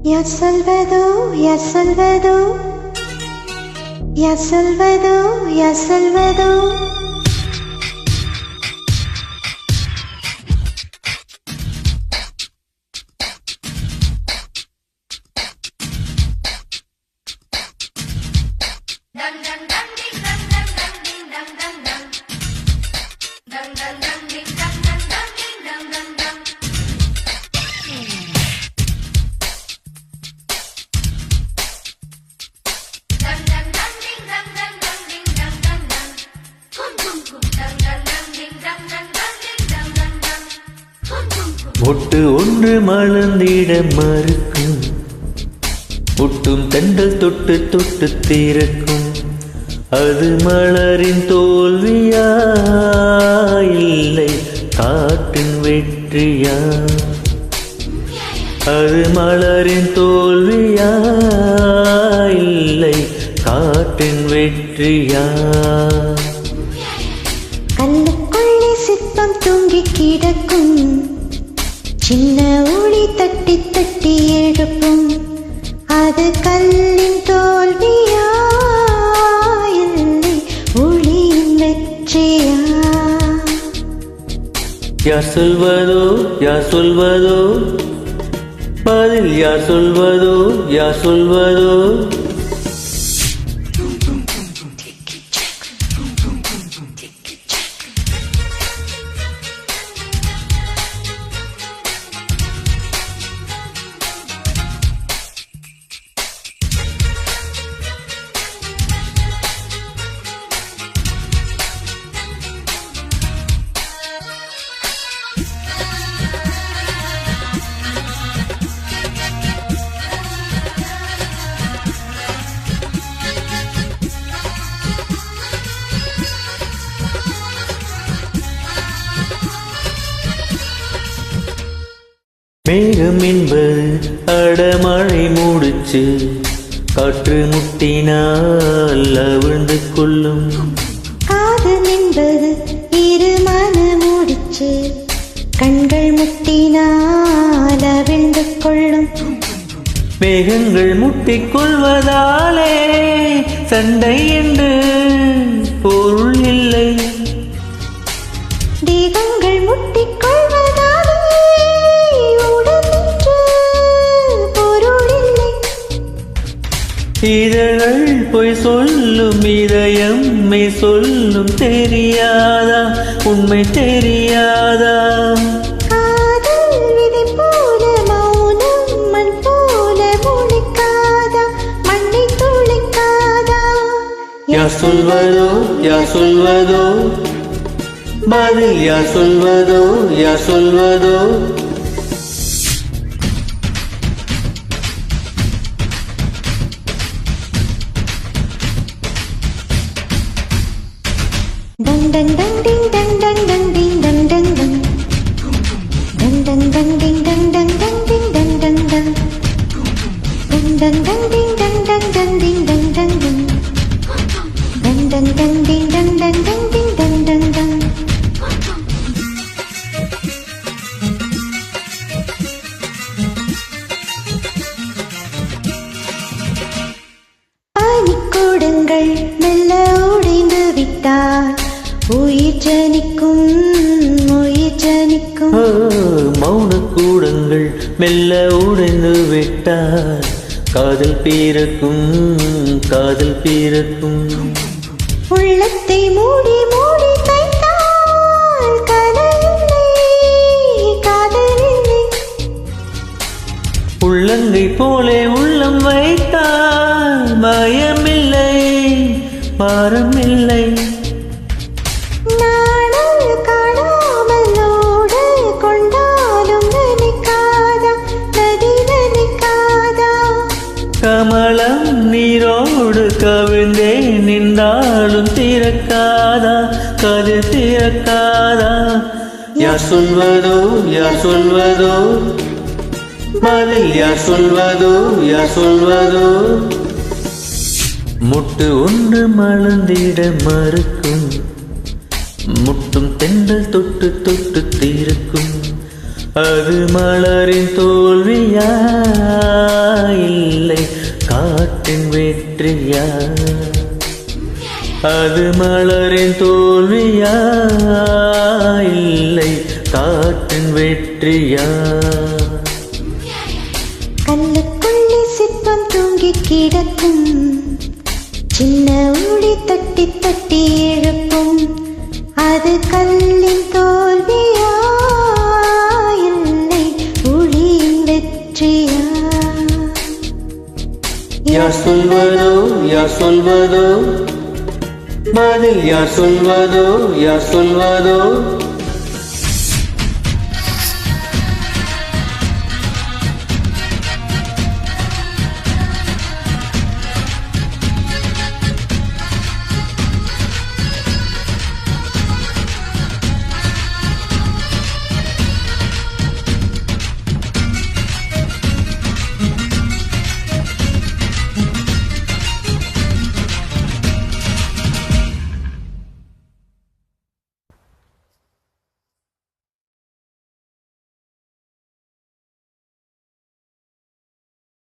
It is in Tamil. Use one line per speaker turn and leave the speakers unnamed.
Ya Salvador, ya Salvador, ya Salvador, ya Salvador.
ஒட்டு ஒன்று மலர்ந்திட மறுக்கும், ஒட்டும் தென்றல் தொட்டு தொட்டு தீரக்கும். அது மலரின் தோல்வியா இல்லை காட்டின் வெற்றியா? அது மலரின் தோல்வியா இல்லை காட்டின் வெற்றியா?
கல்லுக்குள்ளே சிற்பம் தூங்கி கிடக்கும், சின்ன ஒளி தட்டி தட்டி எழுப்பும். அது கல்லின் தோல்வியா இல்லை ஒளியின் வெற்றியா?
யார் சொல்வதோ யார் சொல்வதோ பதில், யார் சொல்வதோ யார் சொல்வதோ? மேகம் என்பது அடமழை மூடுச்சு, காற்று முட்டினால் அவிழ்ந்து கொள்ளும்.
காதல் என்பது இரு மன முடிச்சு, கண்கள் முட்டினால் அவிழ்ந்து கொள்ளும்.
மேகங்கள் முட்டிக் கொள்வதாலே சண்டை என்று பொருள் இல்லை.
தேகங்கள் முட்டிக் கொள்வதாலே உடலென்று பொருள் இல்லை.
இதழ்கள் பொய் சொல்லும், இதயம் மெய் சொல்லும். தெரியாதா உண்மை தெரியாதா?
காதல் விதை போல மௌனம் மண் போல முளைக்காதா, மண்ணை துளைக்காதா?
யார் சொல்வதோ யார் சொல்வதோ பதில், யார் சொல்வதோ யார் சொல்வதோ?
Dang dang dang ding dang dang dang ding dang dang dang. Dang dang dang ding dang dang dang ding dang dang dang. Dang dang dang ding dang dang dang ding dang dang dang. Dang dang dang ding dang dang dang ding dang dang dang. பனிக்கூடங்கள் மெல்ல உடைந்து விட்டார், உயிர் ஜனிக்கும் உயிர் ஜனிக்கும்.
மௌன கூடங்கள் மெல்ல உடைந்து விட்டார், காதல் பிறக்கும் காதல் பிறக்கும்.
உள்ளத்தை மூடி மூடி தைத்தால் கனவில்லை காதலில்லை.
உள்ளங்கை போலே உள்ளம் வைத்தால் பயமில்லை பாரமில்லை.
நாணல் காணாமல் ஓடு கொண்டாலும் நினைக்காதா, நதி நினைக்காதா?
கமலம் நீரோடு கவிழ்ந்தே நின்றாலும் திறக்காதா, கதிர் திறக்காதா? யார் சொல்வதோ யார் சொல்வதோ பதில், யார் சொல்வதோ யார் சொல்வதோ? முட்டு ஒன்று மலர்ந்திட மறுக்கும், முட்டும் தென்றல் தொட்டு தொட்டு தீர்க்கும். அது மலரின் தோல்வியா அது மலரின் தோல்வியா இல்லை காற்றின் வெற்றியா?
கல்லுக்குள்ளே சிற்பம் தூங்கி கிடக்கும், சின்ன ஊழி தட்டி தட்டி எழுப்பும். அது கல்லின் தோல்வியா இல்லை ஊழியின் வெற்றியா?
யார் சொல்வதோ யார் சொல்வதோ பதில் யார் சொல்வதோ யார் சொல்வதோ